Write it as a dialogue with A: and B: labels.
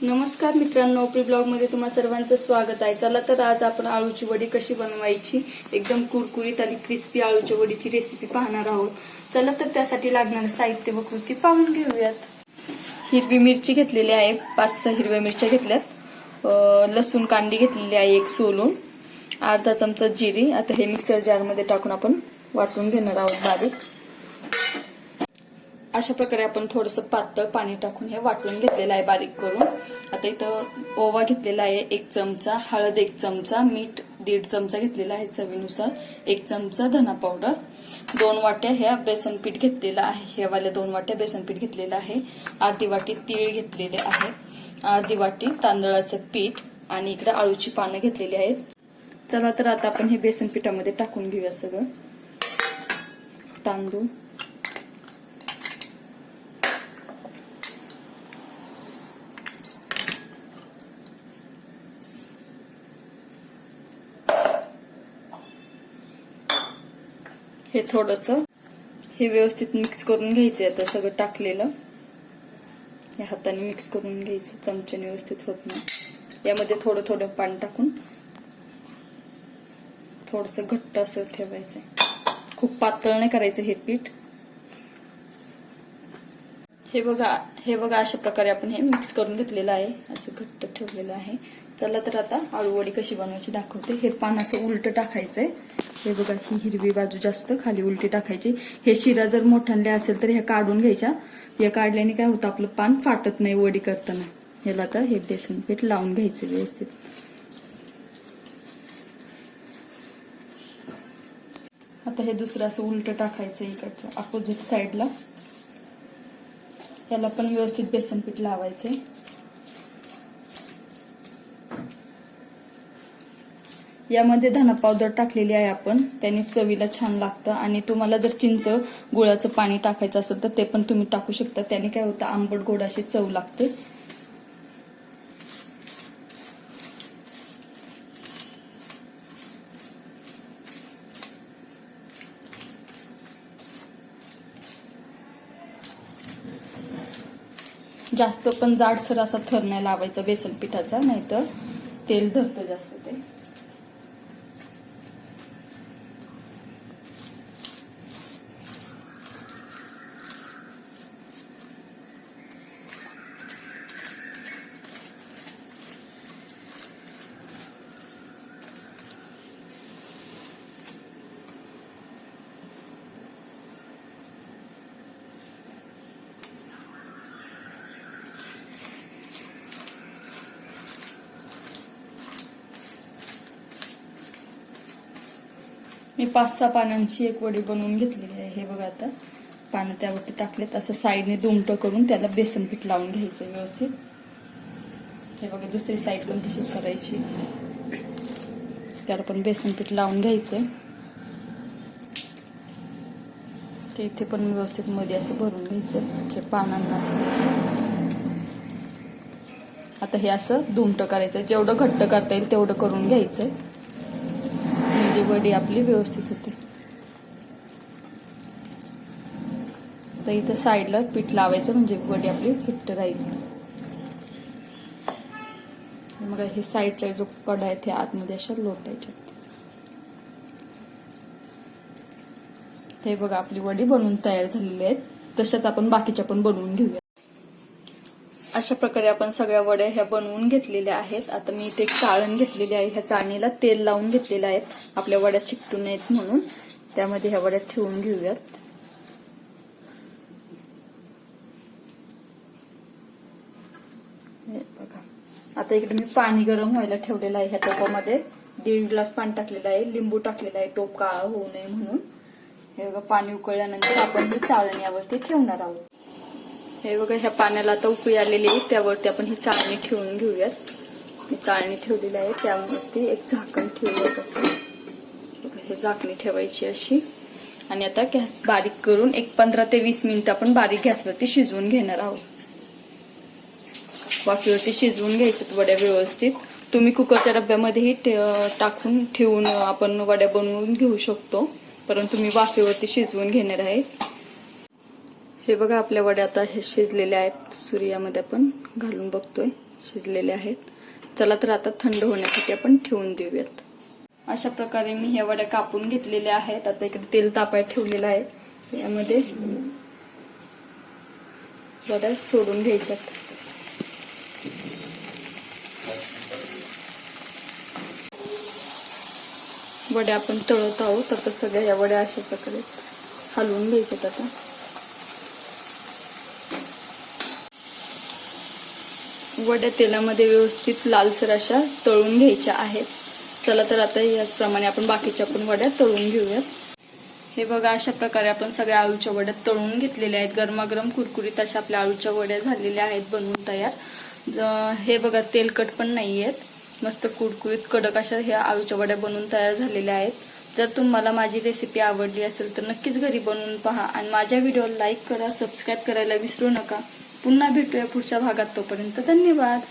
A: नमस्कार मित्रांनो, pre blog मध्ये तुम्हा सर्वांचं स्वागत आहे। चला तर आज आपण आळूची वडी कशी बनवायची, एकदम कुरकुरीत आणि क्रिस्पी आळूची वडीची रेसिपी पाहणार आहोत। चला तर त्यासाठी लागणारे साहित्य व कृती पाहून घेऊयात। हिरवी मिरची घेतलेली आहे, 5-6 हिरव्या मिरच्या घेतल्यात, लसूण कांडी घेतलेली आहे एक सोलून, अर्धा चमचा जिरी। आता हे मिक्सर जार मध्ये टाकून आपण वाटून घेणार आहोत बारीक। अशा प्रकारे आपण थोडंसं पातळ पाणी टाकून हे वाटून घेतलेलं आहे बारीक करून। आता इथं ओवा घेतलेला आहे 1 चमचा, हळद 1 चमचा, मीठ 1.5 चमचा घेतलेला आहे चवीनुसार, 1 चमचा धना पावडर, 2 वाट्या ह्या बेसन पीठ घेतलेला आहे, हे वाले 2 वाट्या बेसन पीठ घेतलेलं आहे, अर्धी वाटी तीळ घेतलेले आहे, अर्धी वाटी तांदळाचं पीठ आणि इकडे आळूची पानं घेतलेली आहेत। चला तर आता आपण हे बेसन पिठामध्ये टाकून घेऊया सगळं तांदूळ। हे थोडंसं हे व्यवस्थित मिक्स करून घ्यायचं। आता सगळं टाकलेलं या हाताने मिक्स करून घ्यायचं, चमच्याने व्यवस्थित होत नाही। यामध्ये थोडं थोडं पाणी टाकून थोडंसं घट्ट असं ठेवायचं, खूप पातळ नाही करायचं हे पीठ। हे बघा अशा प्रकारे आपण हे मिक्स करून घेतलेलं आहे, असं घट्ट ठेवलेलं आहे। चला तर आता आळू वडी कशी बनवायची दाखवते। हे पान असं उलट टाकायचंय, हे बघा ही हिरवी बाजू जास्त खाली उलटी टाकायची। हे शिरा जर मोठ्यांले असेल तर ह्या काढून घ्यायच्या, या काढल्याने काय होतं आपलं पान फाटत नाही वडी करताना। ह्याला आता हे बेसन पीठ लावून घ्यायचं व्यवस्थित। आता हे दुसरं असं उलट टाकायचं इकडच्या अपोजिट साइडला, याला पण व्यवस्थित बेसन पीठ लावायचंय। यामध्ये धना पावडर टाकलेली आहे आपण, त्याने चवीला छान लागतं। आणि तुम्हाला जर चिंच गुळाचं पाणी टाकायचं असेल तर ते पण तुम्ही टाकू शकता, त्याने काय होतं आंबट गोड अशी चव लागते। जास्त पण जाडसर असा थर नाही लावायचा बेसन पिठाचा, नाहीतर तेल धरतं जास्त ते। मी 5-6 पानांची एक वडी बनवून घेतलेली आहे। हे बघा आता पानं त्यावरती टाकलेत, असं साईडने दुमटं करून त्याला बेसन पीठ लावून घ्यायचं व्यवस्थित। हे बघा दुसरी साईड पण तशीच करायची, त्याला पण बेसन पीठ लावून घ्यायचंय। ते इथे पण व्यवस्थित मध्ये असं भरून घ्यायचं, ते पानांना असं व्यवस्थित। आता हे असं दुमटं करायचं, जेवढं घट्ट करता येईल तेवढं करून घ्यायचंय, म्हणजे वडी आपली व्यवस्थित होते। तर इथं साईडला पीठ लावायचं म्हणजे वडी आपली फिट्ट राहील। मग हे साईडच्या जो कडा आहे ते आतमध्ये अशा लोटायच्या। हे बघा आपली वडी बनवून तयार झालेली आहे, तशाच आपण बाकीच्या पण बनवून घेऊया। अशा प्रकारे आपण सगळ्या वड्या ह्या बनवून घेतलेल्या आहेत। आता मी इथे एक चाळण घेतलेली आहे, ह्या चाळणीला तेल लावून घेतलेलं आहे आपल्या वड्या चिकटू नयेत म्हणून। त्यामध्ये ह्या वड्या ठेवून घेऊयात। हे बघा आता इकडे मी पाणी गरम व्हायला ठेवलेलं आहे, ह्या टोपामध्ये 1.5 ग्लास पाणी टाकलेलं आहे, लिंबू टाकलेला आहे टोप काळा होऊ नये म्हणून। हे बघा पाणी उकळल्यानंतर आपण ही चाळण यावरती ठेवणार आहोत। हे बघा ह्या पाण्याला आता उकळी आलेली आहे, त्यावरती आपण ही चाळणी ठेवून घेऊयात। ही चाळणी ठेवलेली आहे, त्यावरती एक झाकण ठेवूयात। हे झाकणी ठेवायची अशी, आणि आता गॅस बारीक करून एक 15 ते 20 मिनिट आपण बारीक गॅसवरती शिजवून घेणार आहोत। वाफेवरती शिजवून घ्यायच्यात वड्या व्यवस्थित। तुम्ही कुकरच्या डब्यामध्येही टाकून ठेवून आपण वड्या बनवून घेऊ शकतो, परंतु मी वाफेवरती शिजवून घेणार आहे। हे बघा आपल्या वड्या आता हे शिजलेल्या आहेत, सूर्यामध्ये आपण घालून बघतोय। शिजलेले आहेत. चला तर आता थंड होण्यासाठी आपण ठेवून देऊयात. अशा प्रकारे मी ह्या वड्या कापून घेतलेल्या आहेत. आता इकडे तेल तापायला ठेवलेलं आहे. यामध्ये वड्या सोडून घ्यायच्यात. वड्या आपण तळत आहोत. आता सगळ्या या वड्या अशा प्रकारे हलवून घ्यायच्यात. आता वड्या तेलामध्ये व्यवस्थित लालसर अशा तळून घ्यायच्या आहेत. चला तर आता याचप्रमाणे आपण बाकीच्या पण वड्या तळून घेऊयात. हे बघा, अशा प्रकारे आपण सगळ्या आळूच्या वड्या तळून घेतलेल्या आहेत. गरमागरम कुरकुरीत अशा आपल्या आळूच्या वड्या झालेल्या आहेत बनवून तयार. हे बघा, तेलकट पण नाही आहेत. मस्त कुरकुरीत कडक अशा ह्या आळूच्या वड्या बनवून तयार झालेल्या आहेत. जर तुम्हाला माझी रेसिपी आवडली असेल तर नक्कीच घरी बनवून पहा आणि माझ्या व्हिडिओला लाईक करा, सबस्क्राईब करायला विसरू नका. पुन्हा भेटूया पुढच्या भागात. तोपर्यंत धन्यवाद.